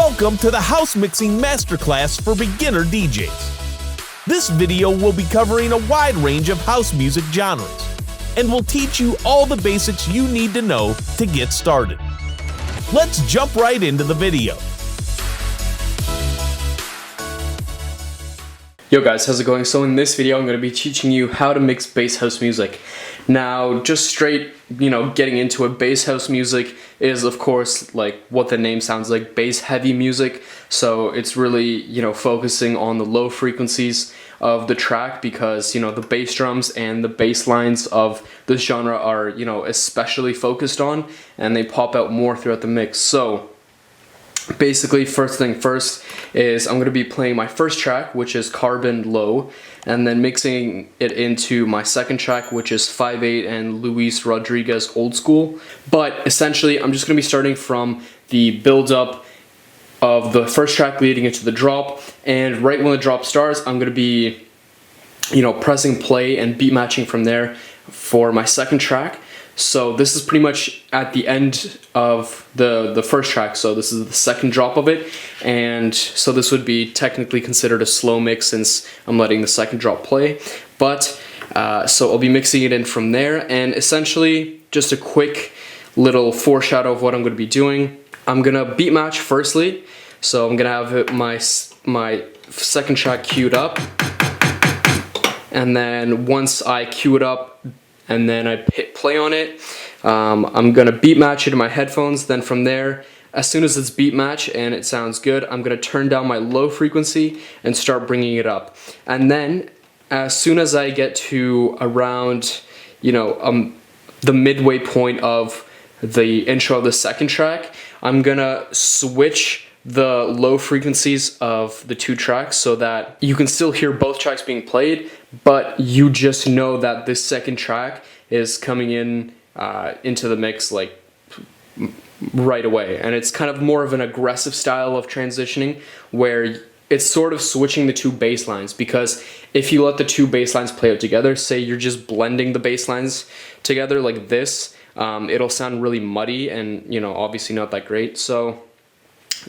Welcome to the House Mixing Masterclass for Beginner DJs. This video will be covering a wide range of house music genres and will teach you all the basics you need to know to get started. Let's jump right into the video. Yo guys, how's it going? So in this video I'm going to be teaching you how to mix bass house music. Now just straight, getting into it, bass house music is of course like what the name sounds like, bass heavy music. So it's really, focusing on the low frequencies of the track because, the bass drums and the bass lines of this genre are, especially focused on, and they pop out more throughout the mix. So basically, first thing first is I'm going to be playing my first track, which is Carbon Low, and then mixing it into my second track, which is 5/8 and Luis Rodriguez Old School. But essentially, I'm just going to be starting from the build-up of the first track leading into the drop, and right when the drop starts, I'm going to be, pressing play and beat matching from there for my second track. So this is pretty much at the end of the first track, so this is the second drop of it, and so this would be technically considered a slow mix since I'm letting the second drop play. But so I'll be mixing it in from there, and essentially just a quick little foreshadow of what I'm going to be doing. I'm going to beat match firstly, so I'm going to have my second track queued up, and then once I cue it up and then I hit play on it, I'm gonna beat match it in my headphones. Then from there, as soon as it's beat match and it sounds good, I'm gonna turn down my low frequency and start bringing it up. And then as soon as I get to around, the midway point of the intro of the second track, I'm gonna switch the low frequencies of the two tracks so that you can still hear both tracks being played, but you just know that this second track is coming in into the mix like right away. And it's kind of more of an aggressive style of transitioning where it's sort of switching the two bass lines, because if you let the two bass lines play out together, say you're just blending the bass lines together like this, it'll sound really muddy and obviously not that great. So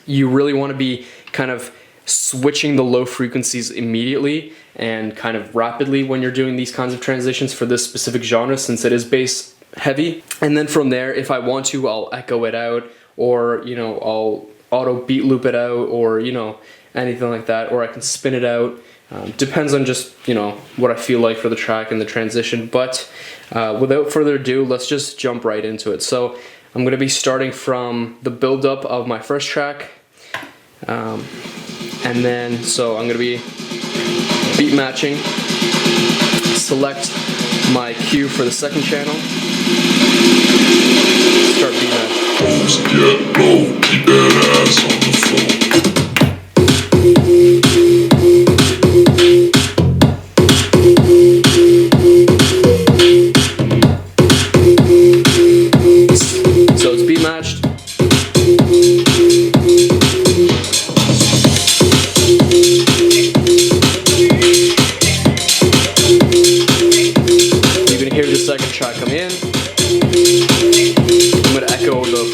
you really want to be kind of switching the low frequencies immediately and kind of rapidly when you're doing these kinds of transitions for this specific genre, since it is bass heavy. And then from there, if I want to, I'll echo it out, or I'll auto beat loop it out, or anything like that, or I can spin it out. Depends on just what I feel like for the track and the transition. But without further ado, let's just jump right into it. So I'm going to be starting from the build-up of my first track, and then so I'm going to be beat matching, select my cue for the second channel, start beat match. Get low, keep that ass on the floor.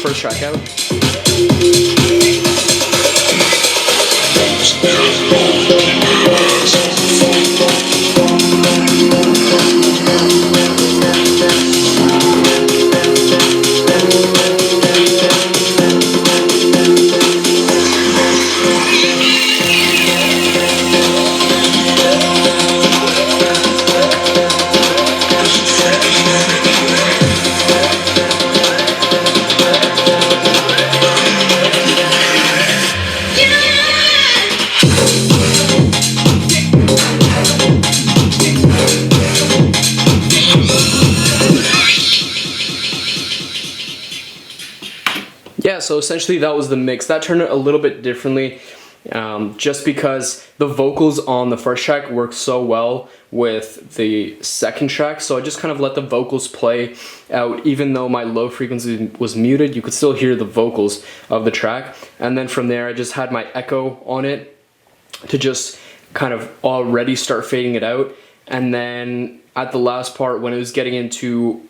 First track out. Yeah, so essentially that was the mix. That turned out a little bit differently, just because the vocals on the first track worked so well with the second track. So I just kind of let the vocals play out. Even though my low frequency was muted, you could still hear the vocals of the track. And then from there, I just had my echo on it to just kind of already start fading it out. And then at the last part, when it was getting into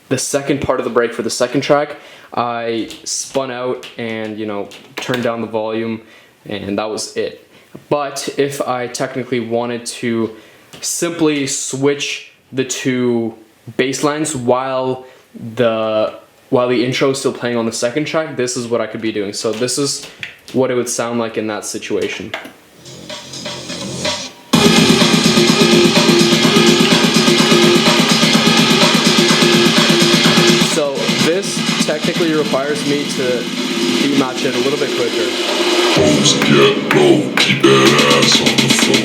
the second part of the break for the second track, I spun out and, you know, turned down the volume, and that was it. But if I technically wanted to simply switch the two bass lines while the intro is still playing on the second track, this is what I could be doing. So this is what it would sound like in that situation. So this technically requires me to beat match it a little bit quicker. Get low, keep that ass on the floor.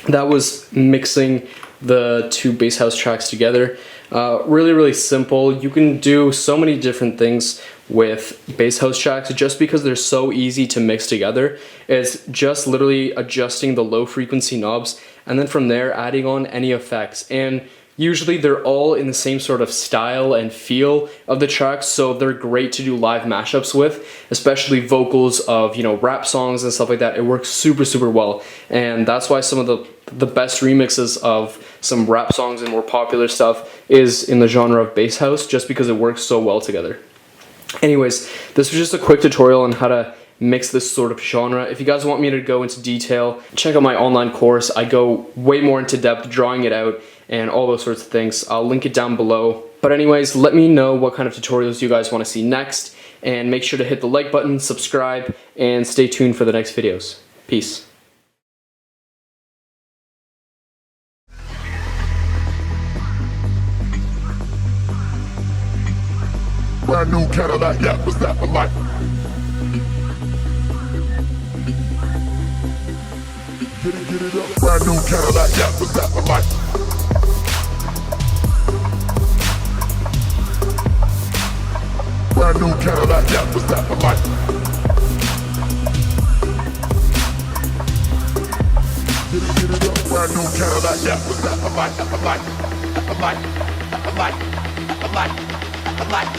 That was mixing the two bass house tracks together. Really simple. You can do so many different things with bass house tracks just because they're so easy to mix together. It's just literally adjusting the low frequency knobs, and then from there adding on any effects. And usually they're all in the same sort of style and feel of the tracks, so they're great to do live mashups with, especially vocals of, you know, rap songs and stuff like that. It works super well, and that's why some of the best remixes of some rap songs and more popular stuff is in the genre of bass house, just because it works so well together. Anyways, this was just a quick tutorial on how to mix this sort of genre. If you guys want me to go into detail, check out my online course. I go way more into depth drawing it out and all those sorts of things. I'll link it down below. But anyways, let me know what kind of tutorials you guys want to see next, and make sure to hit the like button, subscribe, and stay tuned for the next videos. Peace. Brand new Cadillac, yeah, what's that for life? Get it up. Brand new Cadillac, yeah, what's that for life? Brand new Cadillac, yeah, what's that for life? Get it up. Brand new Cadillac, yeah, what's that for life? For life, for life, for life, for life, for life.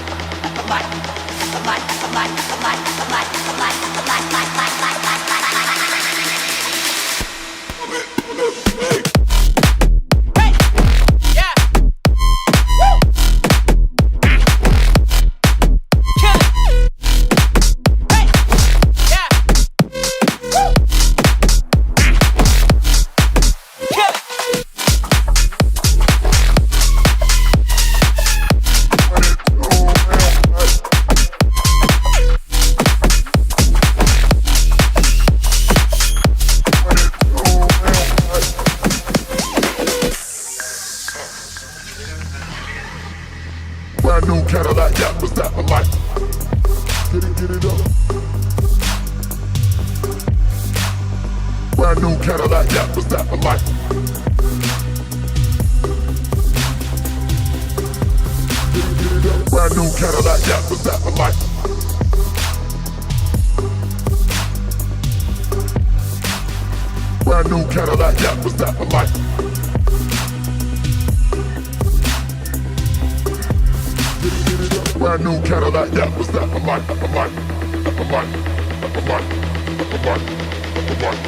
Brand new Cadillac, yeah, what's that for life? Get it up. Brand new Cadillac, yeah, what's that for life? Get it up. Brand new Cadillac, yeah, what's that for life? Brand new Cadillac, yeah, what's that for life? Brand new Cadillac, yeah, what's that for life? For life, for life, for life, for life, for life, for life,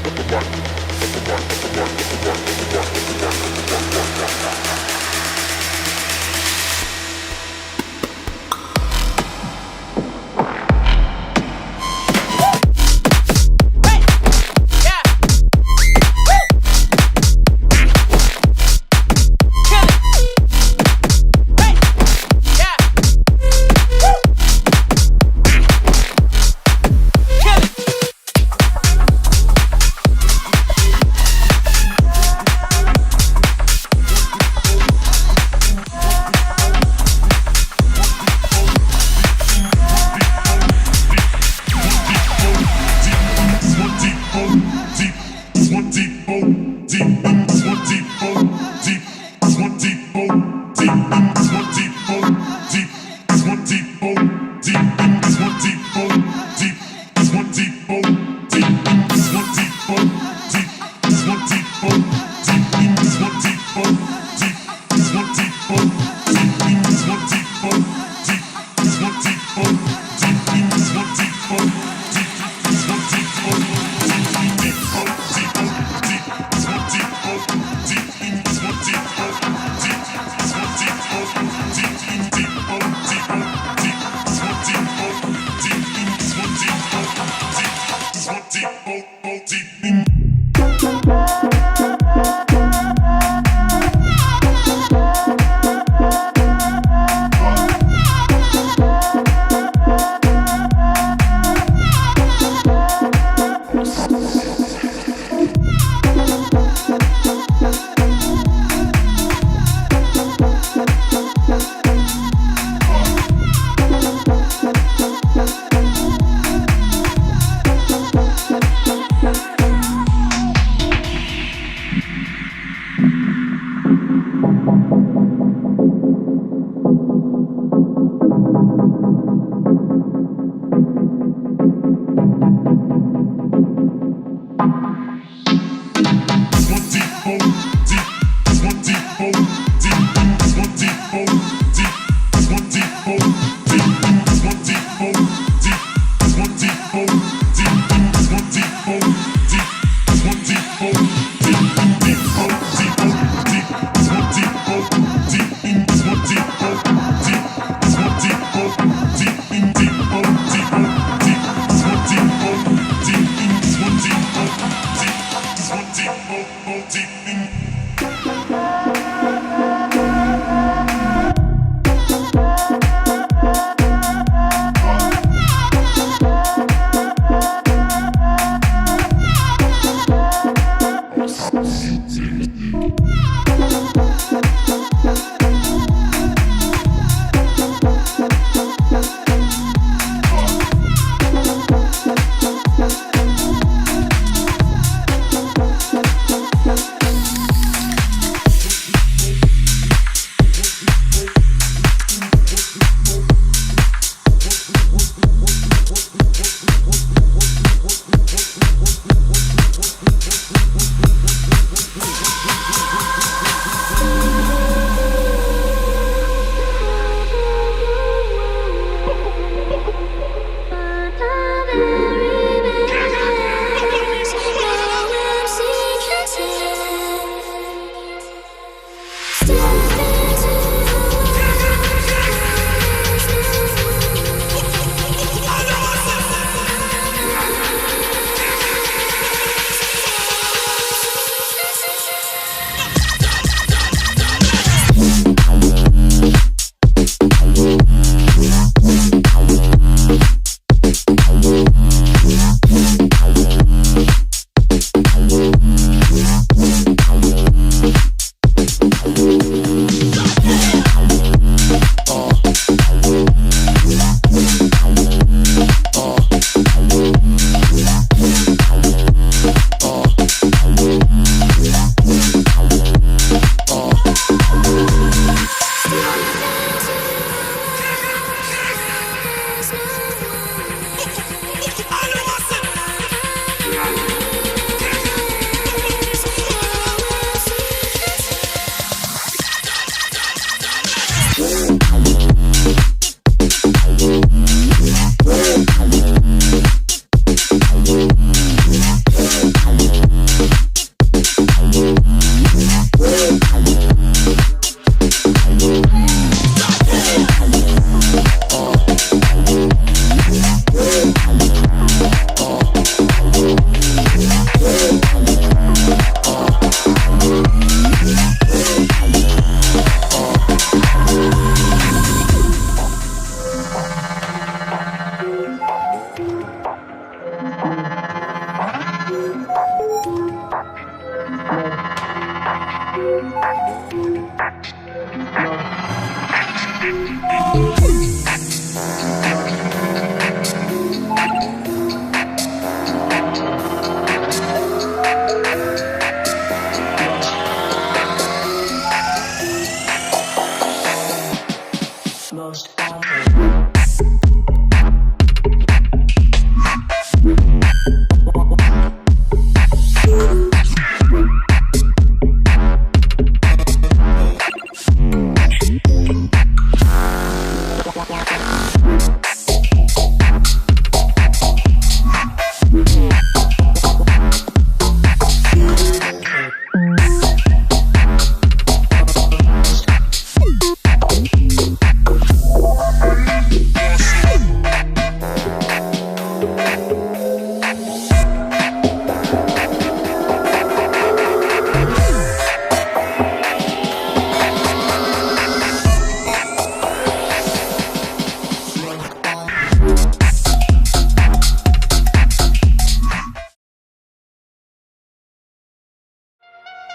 for life.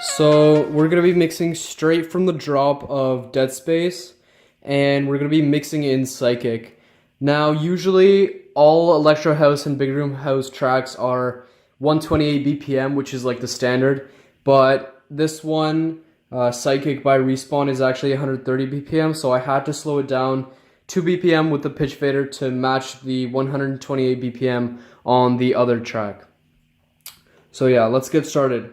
So we're gonna be mixing straight from the drop of Dead Space, and we're gonna be mixing in Psychic. Now, usually all electro house and big room house tracks are 128 BPM, which is like the standard, but this one, Psychic by Respawn, is actually 130 BPM, so I had to slow it down 2 BPM with the pitch fader to match the 128 BPM on the other track. So yeah, let's get started.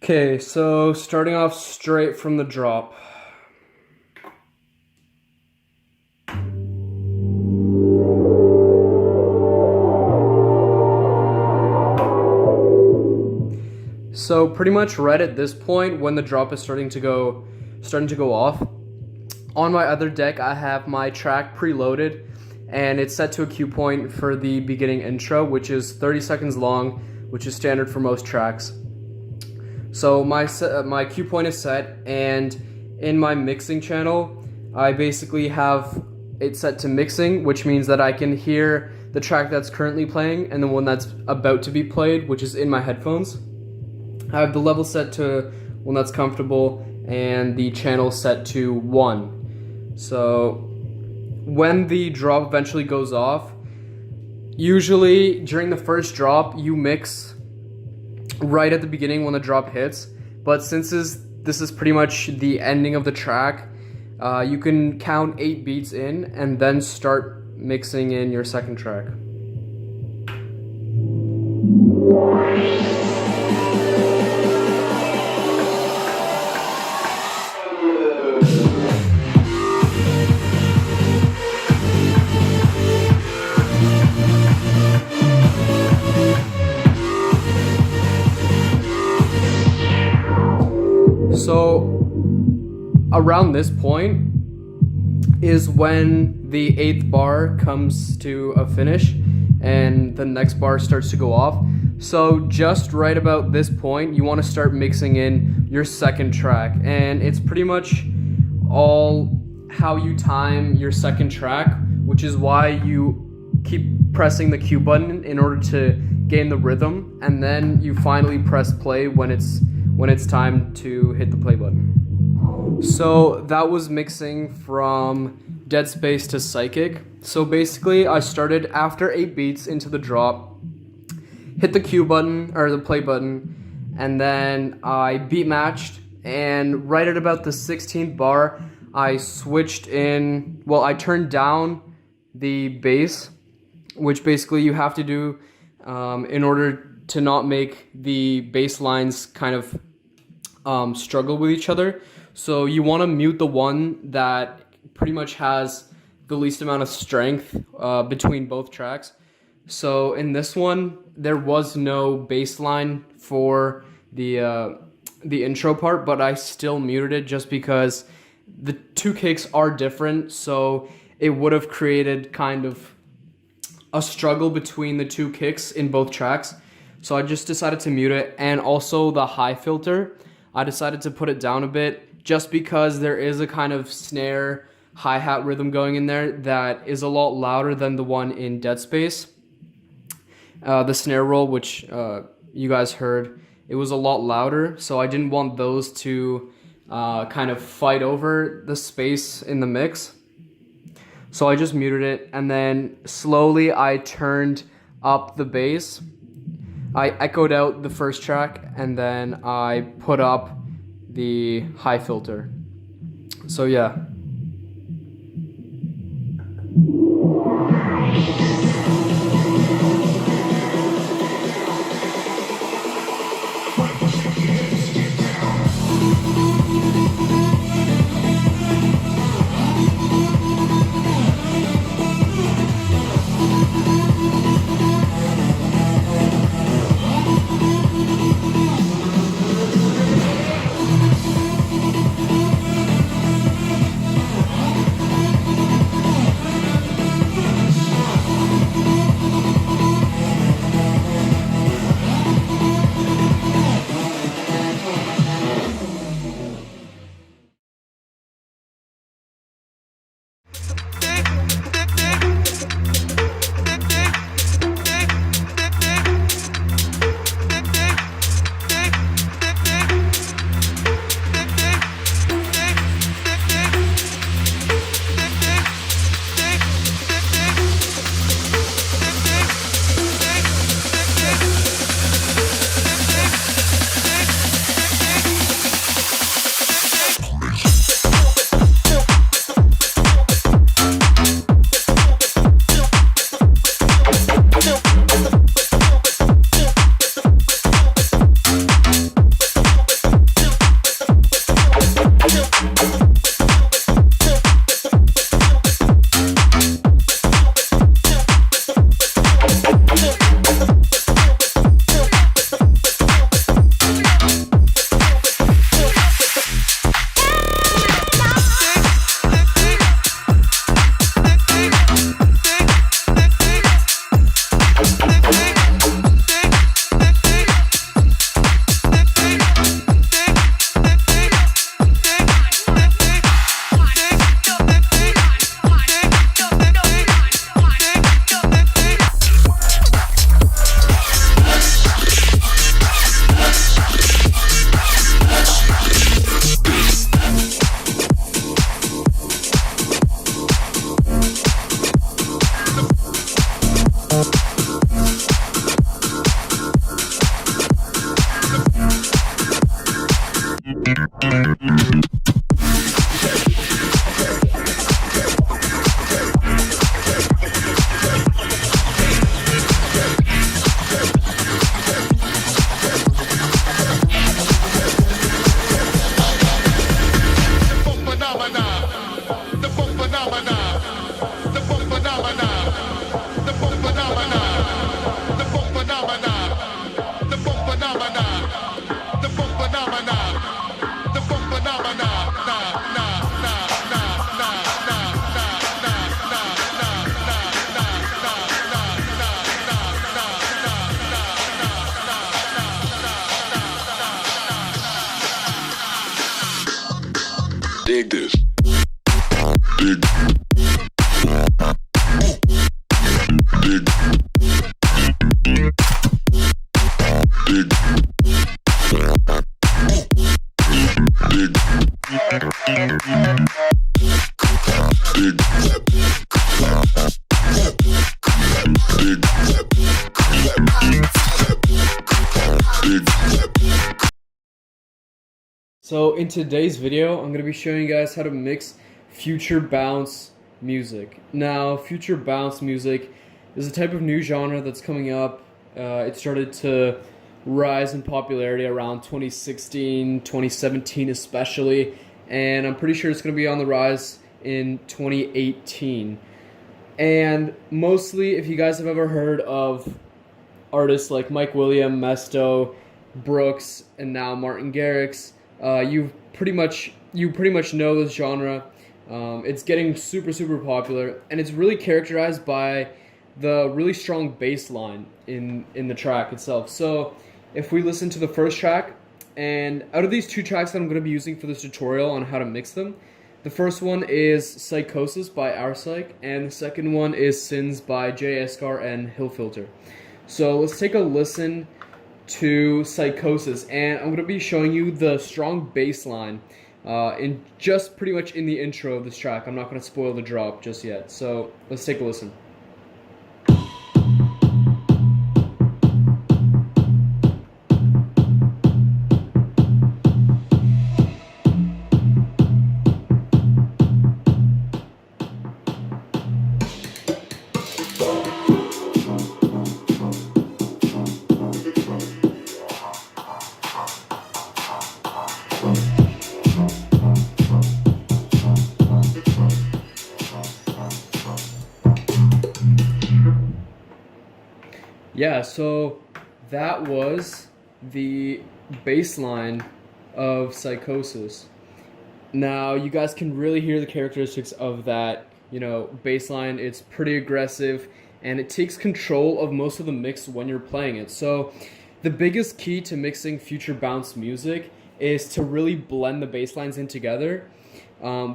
Okay, so starting off straight from the drop. So pretty much right at this point, when the drop is starting to go off, on my other deck I have my track preloaded, and it's set to a cue point for the beginning intro, which is 30 seconds long, which is standard for most tracks. So my cue point is set, and in my mixing channel, I basically have it set to mixing, which means that I can hear the track that's currently playing and the one that's about to be played, which is in my headphones. I have the level set to one that's comfortable and the channel set to 1. So when the drop eventually goes off, usually during the first drop you mix right at the beginning when the drop hits, but since this is pretty much the ending of the track, you can count 8 beats in and then start mixing in your second track. So around this point is when the 8th bar comes to a finish and the next bar starts to go off. So just right about this point, you want to start mixing in your second track, and it's pretty much all how you time your second track, which is why you keep pressing the cue button in order to gain the rhythm, and then you finally press play when it's time to hit the play button. So that was mixing from Dead Space to Psychic. So basically I started after 8 beats into the drop, hit the cue button or the play button, and then I beat matched, and right at about the 16th bar I turned down the bass, which basically you have to do in order to not make the bass lines kind of struggle with each other. So you want to mute the one that pretty much has the least amount of strength between both tracks. So in this one, there was no bass line for the intro part, but I still muted it just because the 2 kicks are different, so it would have created kind of a struggle between the 2 kicks in both tracks. So I just decided to mute it, and also the high filter, I decided to put it down a bit just because there is a kind of snare hi-hat rhythm going in there that is a lot louder than the one in Dead Space. The snare roll, which you guys heard, it was a lot louder, so I didn't want those to kind of fight over the space in the mix. So I just muted it, and then slowly I turned up the bass. I echoed out the first track, and then I put up the high filter. So yeah. dig this. Dig. Dig. Dig. So in today's video, I'm going to be showing you guys how to mix future bounce music. Now, future bounce music is a type of new genre that's coming up. It started to rise in popularity around 2016, 2017 especially, and I'm pretty sure it's going to be on the rise in 2018. And mostly, if you guys have ever heard of artists like Mike William, Mesto, Brooks, and now Martin Garrix, you pretty much know this genre. It's getting super popular, and it's really characterized by the really strong bass line in the track itself. So if we listen to the first track, and out of these two tracks that I'm going to be using for this tutorial on how to mix them, the first one is Psychosis by Our Psych, and the second one is Sins by J. Escar and Hill Filter. So let's take a listen to Psychosis, and I'm going to be showing you the strong bass line in just pretty much in the intro of this track. I'm not going to spoil the drop just yet, so let's take a listen. Yeah, so that was the bass line of Psychosis. Now, you guys can really hear the characteristics of that, bass line. It's pretty aggressive, and it takes control of most of the mix when you're playing it. So, the biggest key to mixing future bounce music is to really blend the bass lines in together,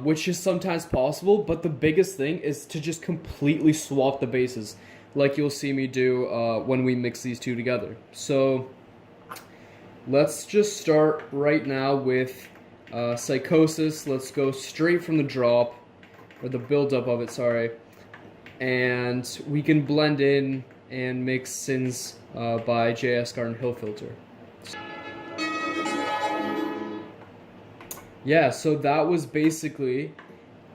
which is sometimes possible, but the biggest thing is to just completely swap the basses, like you'll see me do when we mix these two together. So let's just start right now with Psychosis. Let's go straight from the drop, or the build-up of it, sorry. And we can blend in and mix Sins by J. Escar and Hill Filter. Yeah, so that was basically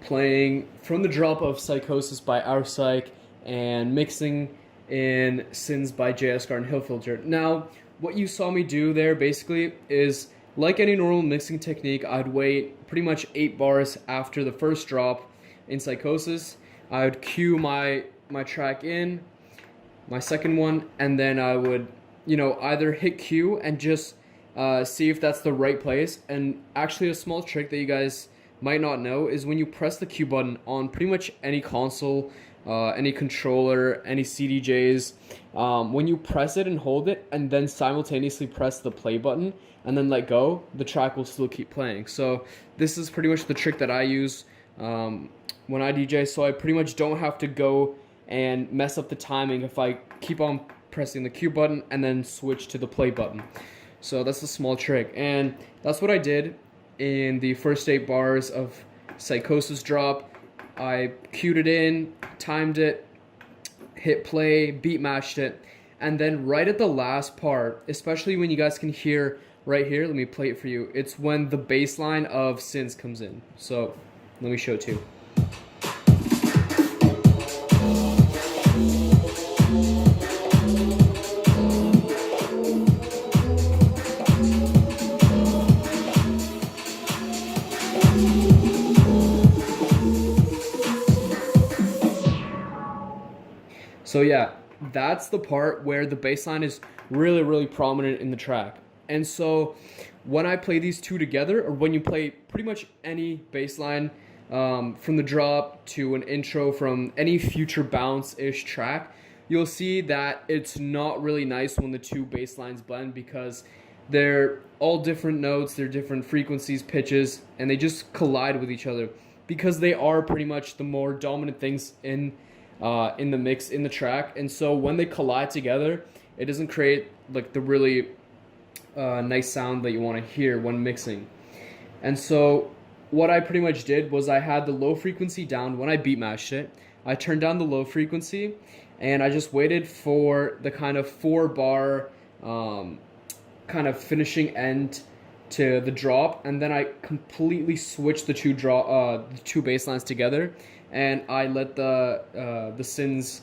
playing from the drop of Psychosis by Our Psych and mixing in Sins by J. Escar and Hill Filter. Now, what you saw me do there basically is, like any normal mixing technique, I'd wait pretty much 8 bars after the first drop in Psychosis. I would cue my track in, my second one, and then I would, either hit cue and just see if that's the right place. And actually, a small trick that you guys might not know is when you press the cue button on pretty much any console, any controller, any CDJs, when you press it and hold it and then simultaneously press the play button and then let go, the track will still keep playing. So this is pretty much the trick that I use when I DJ, so I pretty much don't have to go and mess up the timing if I keep on pressing the cue button and then switch to the play button. So that's a small trick, and that's what I did in the first 8 bars of Psychosis drop. I cued it in, timed it, hit play, beat matched it, and then right at the last part, especially when you guys can hear right here, let me play it for you, it's when the bass line of Sins comes in. So let me show it to you. So yeah, that's the part where the bass line is really prominent in the track. And so when I play these two together, or when you play pretty much any bass line from the drop to an intro from any future bounce-ish track, you'll see that it's not really nice when the two bass lines blend, because they're all different notes, they're different frequencies, pitches, and they just collide with each other because they are pretty much the more dominant things in the mix, in the track. And so when they collide together, it doesn't create like the really nice sound that you want to hear when mixing. And so what I pretty much did was I had the low frequency down when I beat mashed it. I turned down the low frequency and I just waited for the kind of 4-bar kind of finishing end to the drop, and then I completely switched the two bass lines together, and I let the Sins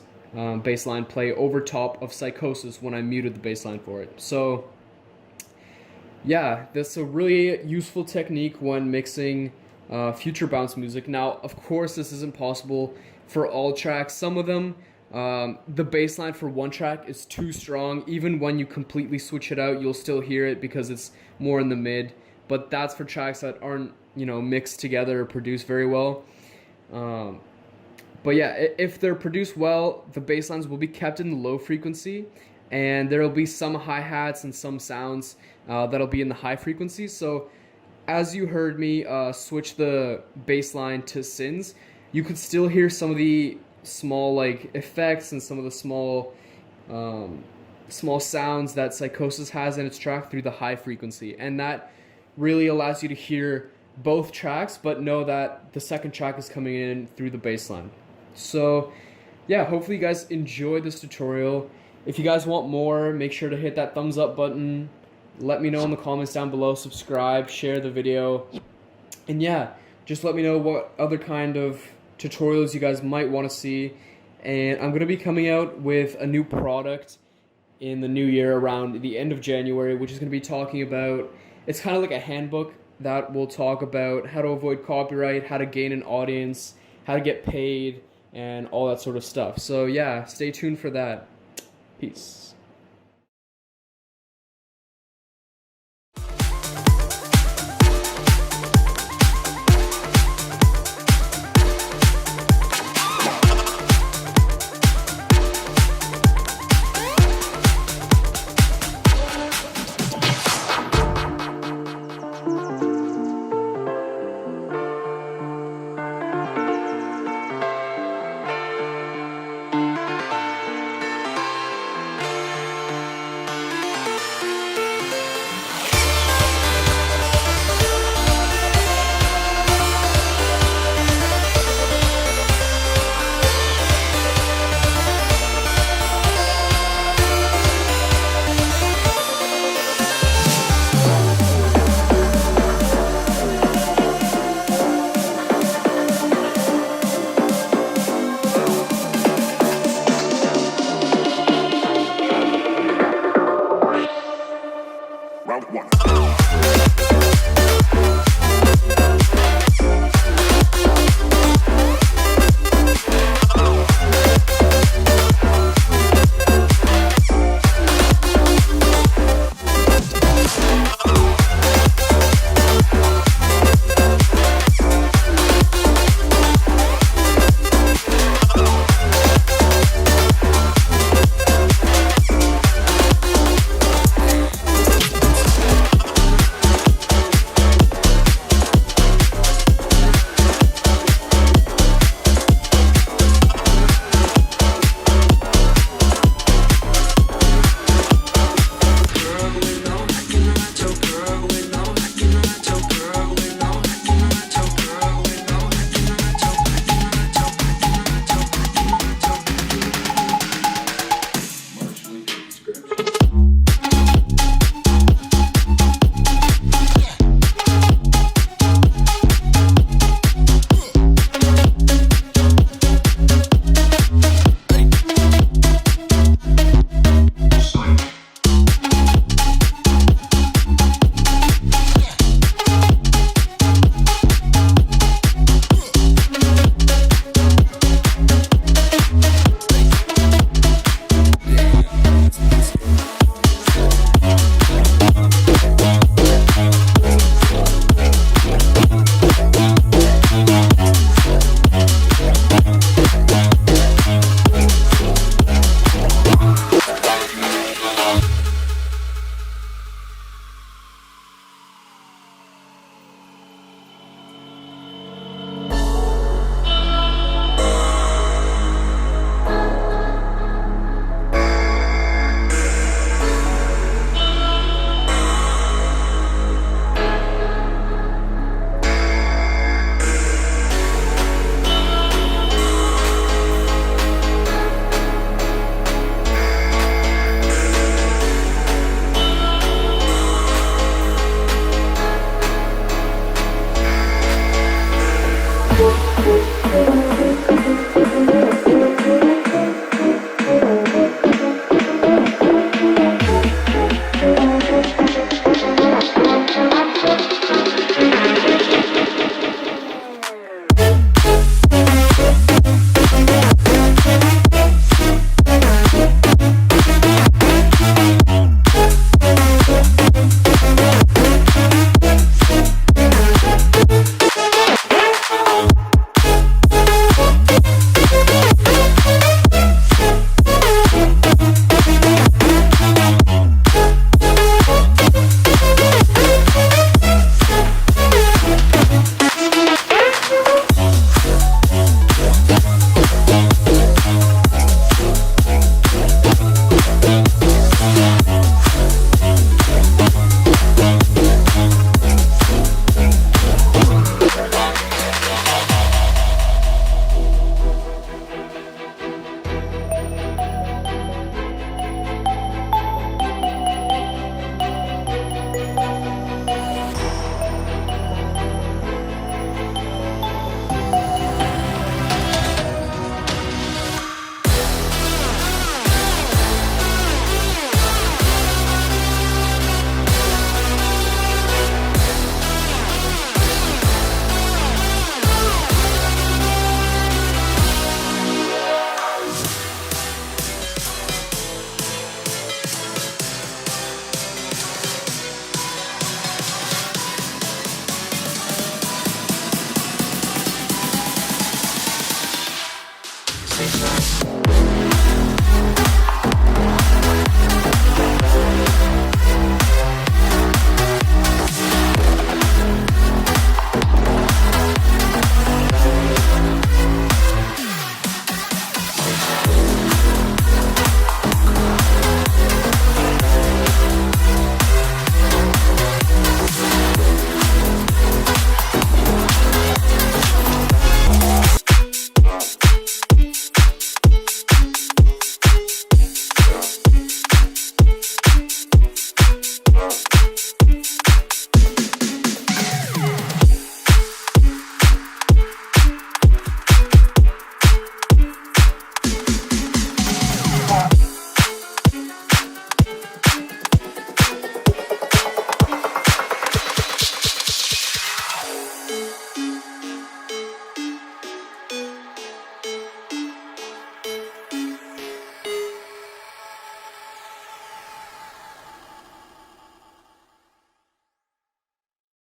bass line play over top of Psychosis when I muted the bass line for it. So yeah, that's a really useful technique when mixing future bounce music. Now, of course, this isn't possible for all tracks. Some of them, the bass line for one track is too strong. Even when you completely switch it out, you'll still hear it because it's more in the mid. But that's for tracks that aren't, mixed together or produced very well. But yeah, if they're produced well, the bass lines will be kept in the low frequency, and there will be some hi-hats and some sounds that'll be in the high frequency. So as you heard me switch the bass line to Sins, you could still hear some of the small like effects and some of the small sounds that Psychosis has in its track through the high frequency, and that really allows you to hear both tracks but know that the second track is coming in through the bass line. So yeah, hopefully you guys enjoyed this tutorial. If you guys want more, make sure to hit that thumbs up button. Let me know in the comments down below, subscribe, share the video, and yeah, just let me know what other kind of tutorials you guys might want to see. And I'm going to be coming out with a new product in the new year around the end of January, which is going to be talking about, it's kind of like a handbook that will talk about how to avoid copyright, how to gain an audience, how to get paid, and all that sort of stuff. So yeah, stay tuned for that. Peace.